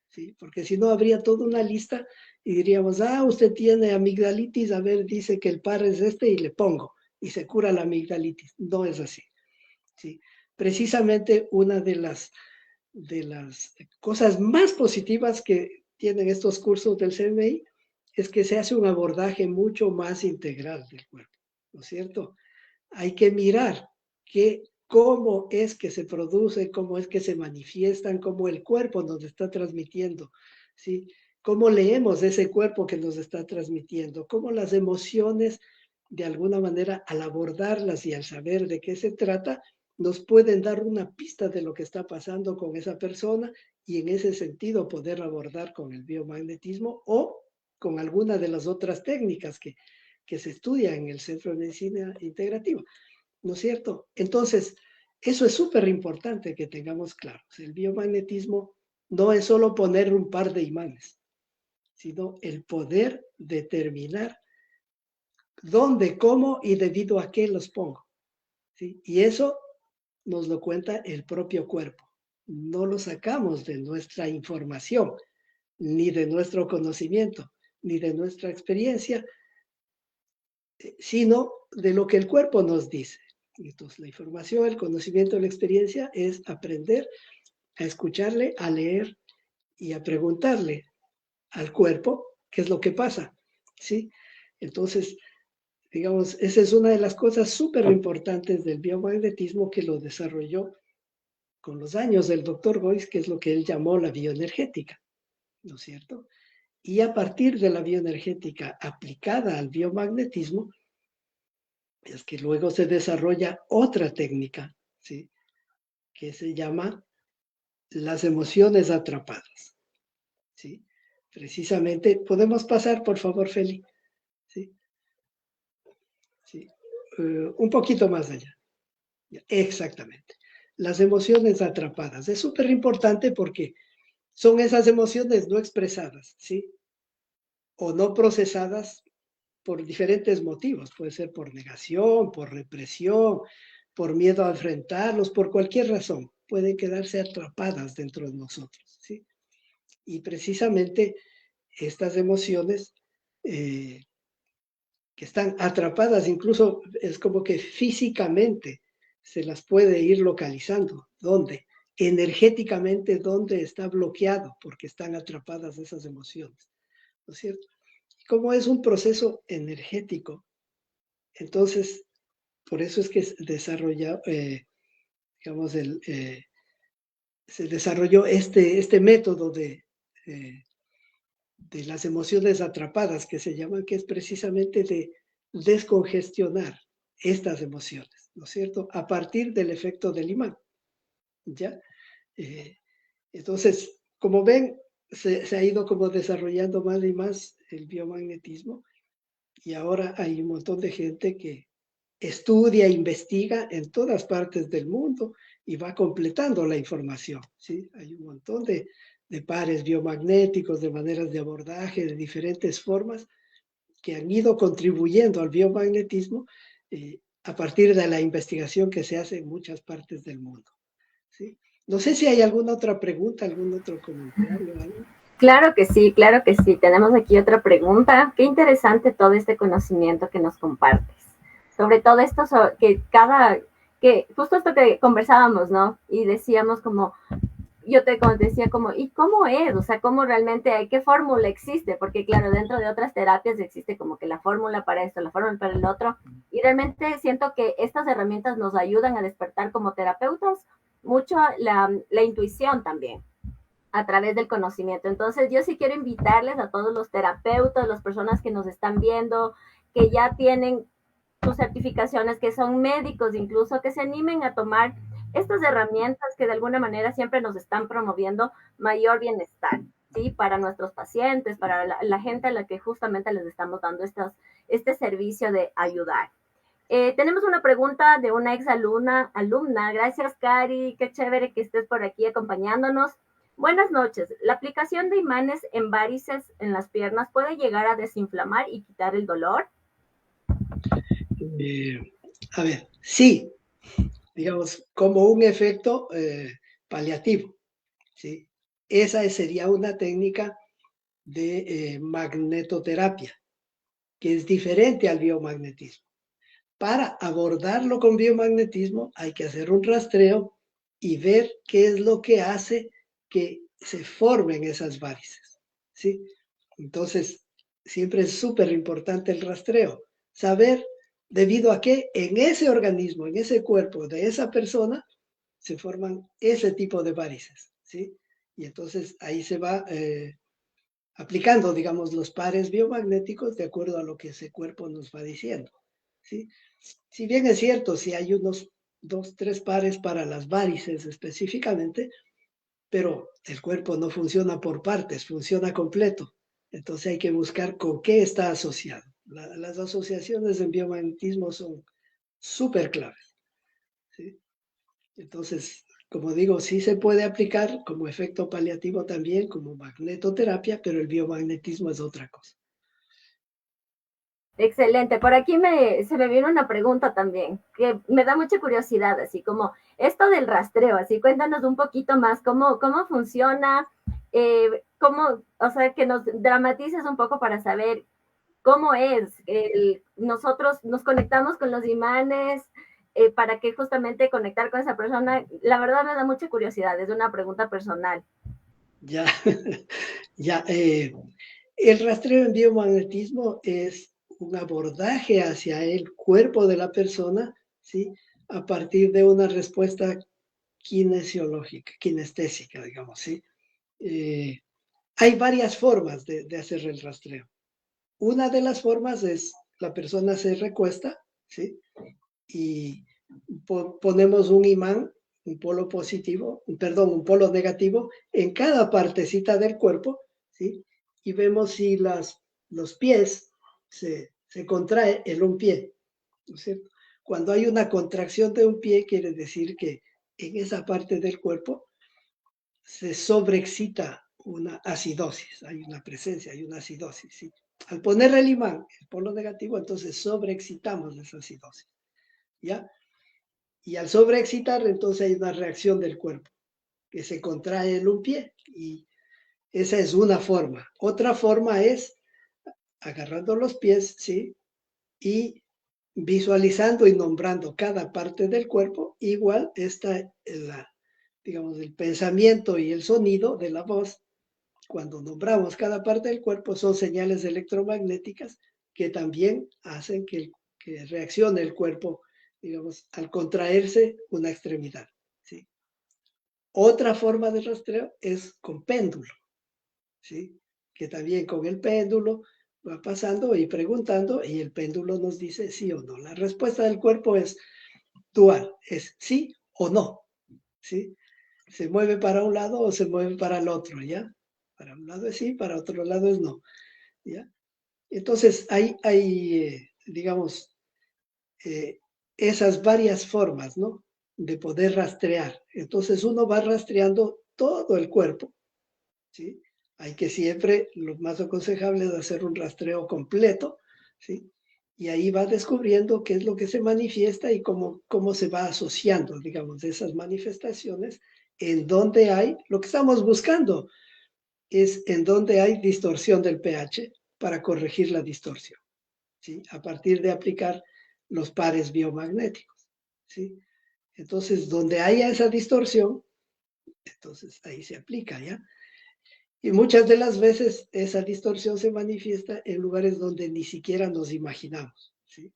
¿sí? Porque si no habría toda una lista y diríamos, usted tiene amigdalitis, a ver, dice que el par es este y le pongo y se cura la amigdalitis. No es así, ¿sí? Precisamente una de las cosas más positivas que tienen estos cursos del CMI es que se hace un abordaje mucho más integral del cuerpo, ¿no es cierto? Hay que mirar qué cómo es que se produce, cómo es que se manifiestan, cómo el cuerpo nos está transmitiendo, ¿sí? Cómo leemos ese cuerpo que nos está transmitiendo, cómo las emociones, de alguna manera, al abordarlas y al saber de qué se trata, nos pueden dar una pista de lo que está pasando con esa persona y en ese sentido poder abordar con el biomagnetismo o con alguna de las otras técnicas que se estudia en el Centro de Medicina Integrativa, ¿no es cierto? Entonces, eso es súper importante que tengamos claro. El biomagnetismo no es solo poner un par de imanes, sino el poder determinar dónde, cómo y debido a qué los pongo, ¿sí? Y eso nos lo cuenta el propio cuerpo. No lo sacamos de nuestra información, ni de nuestro conocimiento, ni de nuestra experiencia, sino de lo que el cuerpo nos dice. Entonces, la información, el conocimiento, la experiencia es aprender a escucharle, a leer y a preguntarle al cuerpo qué es lo que pasa, ¿sí? Entonces, digamos, esa es una de las cosas súper importantes del biomagnetismo que lo desarrolló con los años el doctor Boyce, que es lo que él llamó la bioenergética, ¿no es cierto? Y a partir de la bioenergética aplicada al biomagnetismo, es que luego se desarrolla otra técnica, ¿sí? Que se llama las emociones atrapadas, ¿sí? Precisamente, ¿podemos pasar, por favor, Feli? ¿Sí? ¿Sí? Un poquito más allá. Exactamente. Las emociones atrapadas. Es súper importante porque son esas emociones no expresadas, ¿sí? O no procesadas por diferentes motivos. Puede ser por negación, por represión, por miedo a enfrentarlos, por cualquier razón. Pueden quedarse atrapadas dentro de nosotros, ¿sí? Y precisamente estas emociones que están atrapadas, incluso es como que físicamente se las puede ir localizando. ¿Dónde? Energéticamente, ¿dónde está bloqueado? Porque están atrapadas esas emociones, ¿no es cierto? Como es un proceso energético, entonces, por eso es que desarrolla, digamos, se desarrolló este método de las emociones atrapadas, que se llaman, que es precisamente de descongestionar estas emociones, ¿no es cierto? A partir del efecto del imán, ¿ya? Eh, entonces, como ven, se ha ido como desarrollando más y más el biomagnetismo y ahora hay un montón de gente que estudia, investiga en todas partes del mundo y va completando la información, ¿sí? Hay un montón de pares biomagnéticos, de maneras de abordaje, de diferentes formas que han ido contribuyendo al biomagnetismo a partir de la investigación que se hace en muchas partes del mundo, ¿sí? No sé si hay alguna otra pregunta, algún otro comentario, algo. Claro que sí, claro que sí. Tenemos aquí otra pregunta. Qué interesante todo este conocimiento que nos compartes. Sobre todo esto que justo esto que conversábamos, ¿no? Y decíamos como, yo te decía como, ¿y cómo es? O sea, ¿cómo realmente hay? ¿Qué fórmula existe? Porque claro, dentro de otras terapias existe como que la fórmula para esto, la fórmula para el otro. Y realmente siento que estas herramientas nos ayudan a despertar como terapeutas mucho la intuición también a través del conocimiento. Entonces, yo sí quiero invitarles a todos los terapeutas, las personas que nos están viendo, que ya tienen sus certificaciones, que son médicos incluso, que se animen a tomar estas herramientas que de alguna manera siempre nos están promoviendo mayor bienestar, ¿sí? Para nuestros pacientes, para la gente a la que justamente les estamos dando este servicio de ayudar. Tenemos una pregunta de una ex alumna. Gracias, Cari. Qué chévere que estés por aquí acompañándonos. Buenas noches. ¿La aplicación de imanes en varices en las piernas puede llegar a desinflamar y quitar el dolor? Eh, a ver, sí, digamos, como un efecto paliativo, ¿sí? Esa sería una técnica de magnetoterapia, que es diferente al biomagnetismo. Para abordarlo con biomagnetismo hay que hacer un rastreo y ver qué es lo que hace que se formen esas varices, ¿sí? Entonces, siempre es súper importante el rastreo, saber debido a que en ese organismo, en ese cuerpo de esa persona, se forman ese tipo de varices, ¿sí? Y entonces ahí se va aplicando, digamos, los pares biomagnéticos de acuerdo a lo que ese cuerpo nos va diciendo, ¿sí? Si bien es cierto, si hay unos 2, 3 pares para las varices específicamente, pero el cuerpo no funciona por partes, funciona completo. Entonces hay que buscar con qué está asociado. Las asociaciones en biomagnetismo son súper claves, ¿sí? Entonces, como digo, sí se puede aplicar como efecto paliativo también, como magnetoterapia, pero el biomagnetismo es otra cosa. Excelente. Por aquí se me vino una pregunta también, que me da mucha curiosidad, así como esto del rastreo, así cuéntanos un poquito más cómo funciona, o sea, que nos dramatices un poco para saber cómo es. Nosotros nos conectamos con los imanes para que justamente conectar con esa persona. La verdad me da mucha curiosidad, es una pregunta personal. Ya, ya. El rastreo en biomagnetismo es un abordaje hacia el cuerpo de la persona, ¿sí? A partir de una respuesta kinesiológica, kinestésica, digamos, ¿sí? Eh, Hay varias formas de hacer el rastreo. Una de las formas es la persona se recuesta, ¿sí? Y ponemos un imán, un polo positivo, perdón, un polo negativo en cada partecita del cuerpo, ¿sí? Y vemos si los pies se contrae el un pie, ¿no es cierto? Cuando hay una contracción de un pie, quiere decir que en esa parte del cuerpo se sobreexcita una acidosis, hay una presencia, hay una acidosis, ¿sí? Al poner el imán, el polo negativo, entonces sobreexcitamos esa acidosis, ¿ya? Y al sobreexcitar, entonces hay una reacción del cuerpo, que se contrae el un pie, y esa es una forma. Otra forma es agarrando los pies, ¿sí? Y visualizando y nombrando cada parte del cuerpo, igual está digamos, el pensamiento y el sonido de la voz. Cuando nombramos cada parte del cuerpo, son señales electromagnéticas que también hacen que reaccione el cuerpo, digamos, al contraerse una extremidad, ¿sí? Otra forma de rastreo es con péndulo, ¿sí? Que también con el péndulo va pasando y preguntando y el péndulo nos dice sí o no. La respuesta del cuerpo es dual, es sí o no, ¿sí? Se mueve para un lado o se mueve para el otro, ¿ya? Para un lado es sí, para otro lado es no, ¿ya? Entonces hay digamos, eh, esas varias formas, ¿no? De poder rastrear. Entonces uno va rastreando todo el cuerpo, ¿sí? Hay que siempre, lo más aconsejable es hacer un rastreo completo, ¿sí? Y ahí va descubriendo qué es lo que se manifiesta y cómo se va asociando, digamos, esas manifestaciones, en donde hay, lo que estamos buscando es en donde hay distorsión del pH para corregir la distorsión, ¿sí? A partir de aplicar los pares biomagnéticos, ¿sí? Entonces, donde haya esa distorsión, entonces ahí se aplica, ¿ya? Y muchas de las veces esa distorsión se manifiesta en lugares donde ni siquiera nos imaginamos, ¿sí?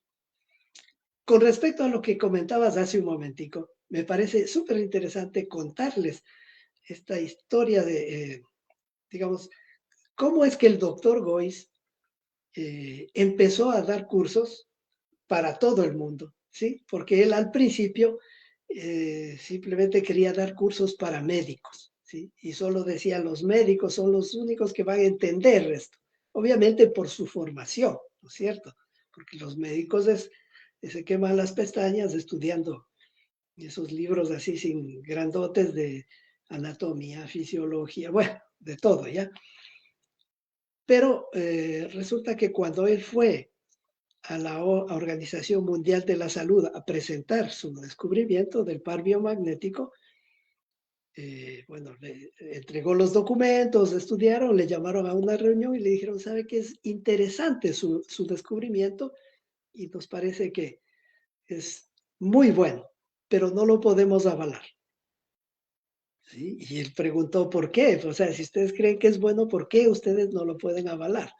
Con respecto a lo que comentabas hace un momentico, me parece súper interesante contarles esta historia de, digamos, cómo es que el doctor Goiz empezó a dar cursos para todo el mundo, ¿sí? Porque él al principio simplemente quería dar cursos para médicos, ¿sí? Y solo decía, los médicos son los únicos que van a entender esto. Obviamente por su formación, ¿no es cierto? Porque los médicos se queman las pestañas estudiando esos libros así sin grandotes de anatomía, fisiología, bueno, de todo, ¿ya? Pero resulta que cuando él fue a la Organización Mundial de la Salud a presentar su descubrimiento del par biomagnético, bueno, le entregó los documentos, estudiaron, le llamaron a una reunión y le dijeron, ¿sabe qué? Es interesante su descubrimiento y nos parece que es muy bueno, pero no lo podemos avalar, ¿sí? Y él preguntó, ¿por qué? O sea, si ustedes creen que es bueno, ¿por qué ustedes no lo pueden avalar?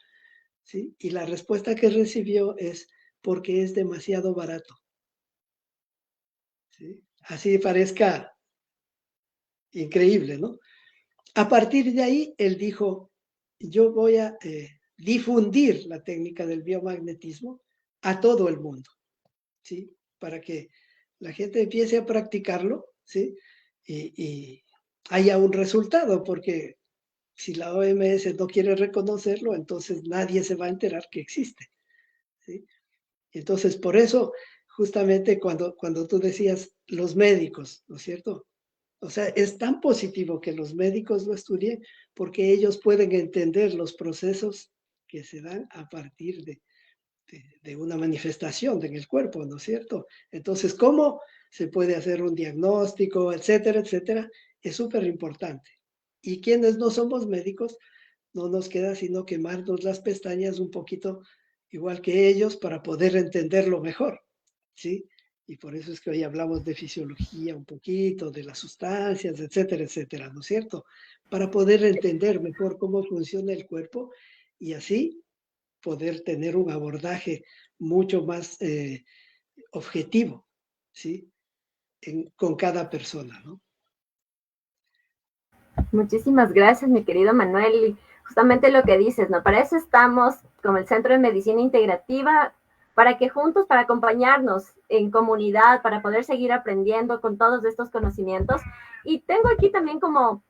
¿Sí? Y la respuesta que recibió es porque es demasiado barato. ¿Sí? Así parezca increíble, ¿no? A partir de ahí, él dijo, yo voy a difundir la técnica del biomagnetismo a todo el mundo, ¿sí? Para que la gente empiece a practicarlo, ¿sí? Y haya un resultado, porque si la OMS no quiere reconocerlo, entonces nadie se va a enterar que existe, ¿sí? Entonces, por eso, justamente cuando tú decías los médicos, ¿no es cierto? O sea, es tan positivo que los médicos lo estudien porque ellos pueden entender los procesos que se dan a partir de una manifestación en el cuerpo, ¿no es cierto? Entonces, ¿cómo se puede hacer un diagnóstico, etcétera, etcétera? Es súper importante. Y quienes no somos médicos, no nos queda sino quemarnos las pestañas un poquito igual que ellos para poder entenderlo mejor, ¿sí? Y por eso es que hoy hablamos de fisiología un poquito, de las sustancias, etcétera, etcétera, ¿no es cierto? Para poder entender mejor cómo funciona el cuerpo y así poder tener un abordaje mucho más objetivo, ¿sí? Con cada persona, ¿no? Muchísimas gracias, mi querido Manuel. Y justamente lo que dices, ¿no? Para eso estamos como el Centro de Medicina Integrativa, para que juntos, para acompañarnos en comunidad, para poder seguir aprendiendo con todos estos conocimientos. Y tengo aquí también como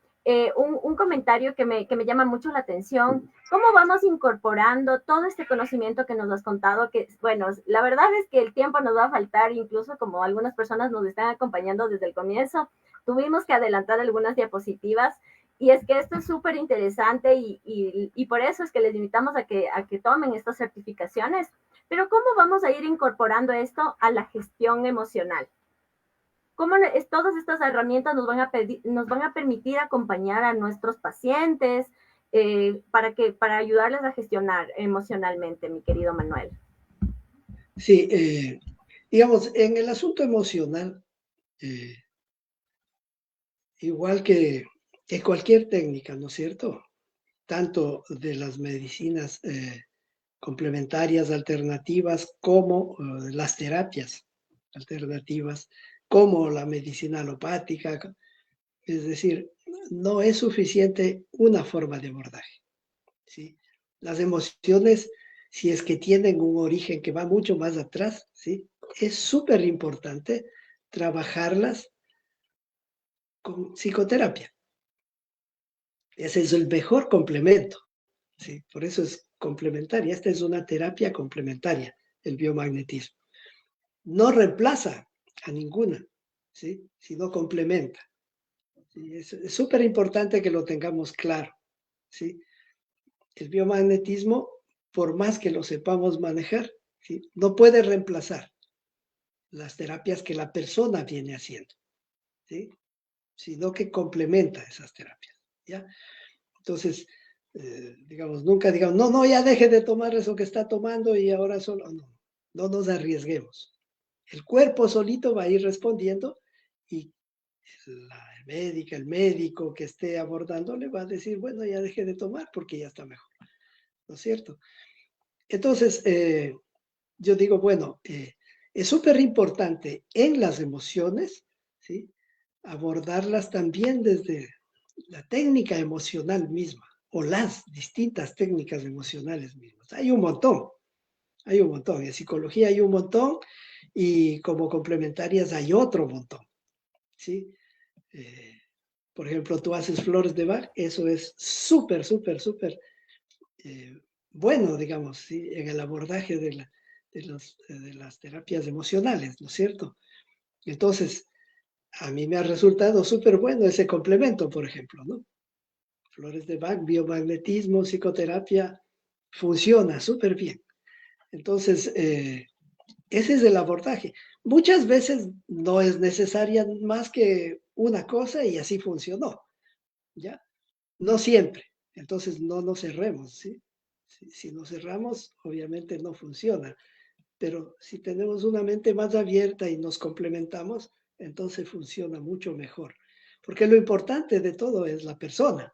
un comentario que me llama mucho la atención. ¿Cómo vamos incorporando todo este conocimiento que nos has contado? Que, bueno, la verdad es que el tiempo nos va a faltar, incluso como algunas personas nos están acompañando desde el comienzo. Tuvimos que adelantar algunas diapositivas y es que esto es súper interesante y por eso es que les invitamos a que tomen estas certificaciones. Pero ¿cómo vamos a ir incorporando esto a la gestión emocional? ¿Cómo es, todas estas herramientas nos van a permitir acompañar a nuestros pacientes para ayudarles a gestionar emocionalmente, mi querido Manuel? Sí, digamos, en el asunto emocional, eh, igual que cualquier técnica, ¿no es cierto? Tanto de las medicinas complementarias alternativas como las terapias alternativas, como la medicina alopática. Es decir, no es suficiente una forma de abordaje, ¿sí? Las emociones, si es que tienen un origen que va mucho más atrás, ¿sí? Es súper importante trabajarlas con psicoterapia. Ese es el mejor complemento, ¿sí? Por eso es complementaria. Esta es una terapia complementaria, el biomagnetismo. No reemplaza a ninguna, ¿sí? Sino complementa. ¿Sí? Es súper importante que lo tengamos claro, ¿sí? El biomagnetismo, por más que lo sepamos manejar, ¿sí? No puede reemplazar las terapias que la persona viene haciendo, ¿sí? Sino que complementa esas terapias, ¿ya? Entonces, digamos, nunca digamos, no, no, ya deje de tomar eso que está tomando y ahora solo, no, no nos arriesguemos. El cuerpo solito va a ir respondiendo y la médica, el médico que esté abordando le va a decir, bueno, ya deje de tomar porque ya está mejor, ¿no es cierto? Entonces, yo digo, bueno, es súper importante en las emociones, ¿sí? Abordarlas también desde la técnica emocional misma o las distintas técnicas emocionales mismas. Hay un montón. En psicología hay un montón y como complementarias hay otro montón, ¿sí? Eh, por ejemplo, tú haces flores de Bach, eso es súper, súper, súper eh, bueno, digamos, ¿sí? En el abordaje de las terapias emocionales, ¿no es cierto? Entonces, a mí me ha resultado súper bueno ese complemento, por ejemplo, ¿no? Flores de Bach, biomagnetismo, psicoterapia, funciona súper bien. Entonces, ese es el abordaje. Muchas veces no es necesaria más que una cosa y así funcionó, ¿ya? No siempre. Entonces, no nos cerremos, ¿sí? Si nos cerramos, obviamente no funciona. Pero si tenemos una mente más abierta y nos complementamos, entonces funciona mucho mejor. Porque lo importante de todo es la persona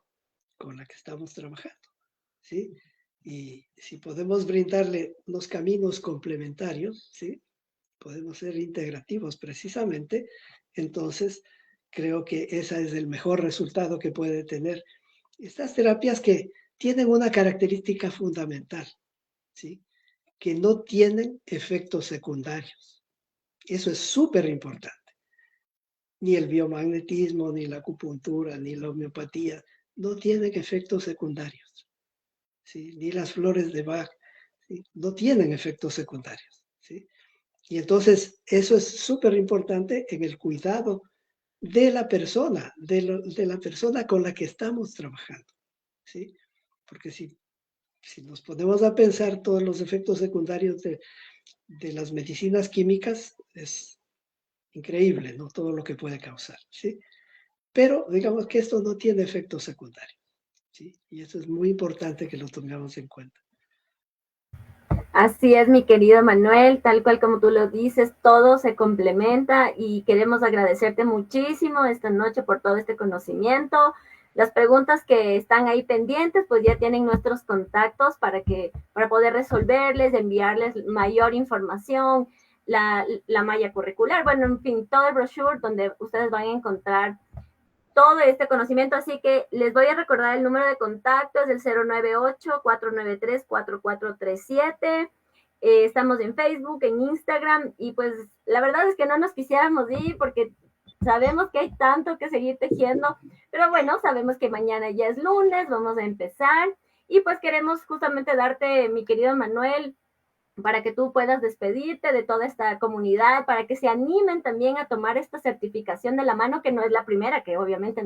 con la que estamos trabajando, ¿sí? Y si podemos brindarle unos caminos complementarios, ¿sí? Podemos ser integrativos precisamente, entonces creo que ese es el mejor resultado que puede tener estas terapias que tienen una característica fundamental, ¿sí? Que no tienen efectos secundarios. Eso es súper importante. Ni el biomagnetismo, ni la acupuntura, ni la homeopatía no tienen efectos secundarios, ¿sí? Ni las flores de Bach, ¿sí? No tienen efectos secundarios, ¿sí? Y entonces eso es súper importante en el cuidado de la persona, de la persona con la que estamos trabajando, ¿sí? Porque si nos ponemos a pensar todos los efectos secundarios de las medicinas químicas, es increíble, ¿no? Todo lo que puede causar, ¿sí? Pero digamos que esto no tiene efectos secundarios, ¿sí? Y eso es muy importante que lo tengamos en cuenta. Así es, mi querido Manuel, tal cual como tú lo dices, todo se complementa y queremos agradecerte muchísimo esta noche por todo este conocimiento. Las preguntas que están ahí pendientes, pues ya tienen nuestros contactos para poder resolverles, enviarles mayor información, la malla curricular, bueno, en fin, todo el brochure donde ustedes van a encontrar todo este conocimiento, así que les voy a recordar el número de contacto, es el 098-493-4437. Estamos en Facebook, en Instagram, y pues la verdad es que no nos quisiéramos ir porque sabemos que hay tanto que seguir tejiendo, pero bueno, sabemos que mañana ya es lunes, vamos a empezar, y pues queremos justamente darte, mi querido Manuel, para que tú puedas despedirte de toda esta comunidad, para que se animen también a tomar esta certificación de la mano, que no es la primera, que obviamente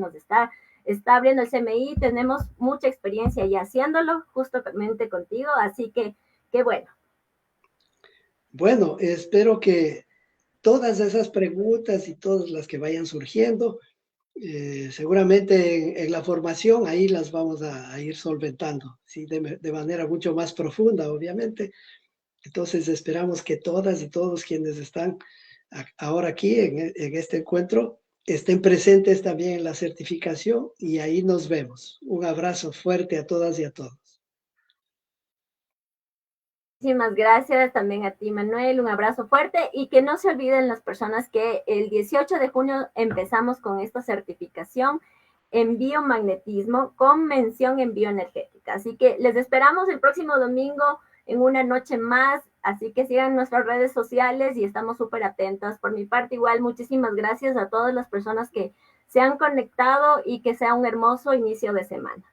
está abriendo el CMI, tenemos mucha experiencia ya haciéndolo justamente contigo, así que qué bueno. Bueno, espero que todas esas preguntas y todas las que vayan surgiendo, seguramente en la formación ahí las vamos a ir solventando, ¿sí? De manera mucho más profunda, obviamente. Entonces esperamos que todas y todos quienes están ahora aquí en este encuentro estén presentes también en la certificación y ahí nos vemos. Un abrazo fuerte a todas y a todos. Muchísimas gracias también a ti, Manuel. Un abrazo fuerte y que no se olviden las personas que el 18 de junio empezamos con esta certificación en biomagnetismo con mención en bioenergética. Así que les esperamos el próximo domingo en una noche más. Así que sigan nuestras redes sociales y estamos súper atentas. Por mi parte, igual, muchísimas gracias a todas las personas que se han conectado y que sea un hermoso inicio de semana.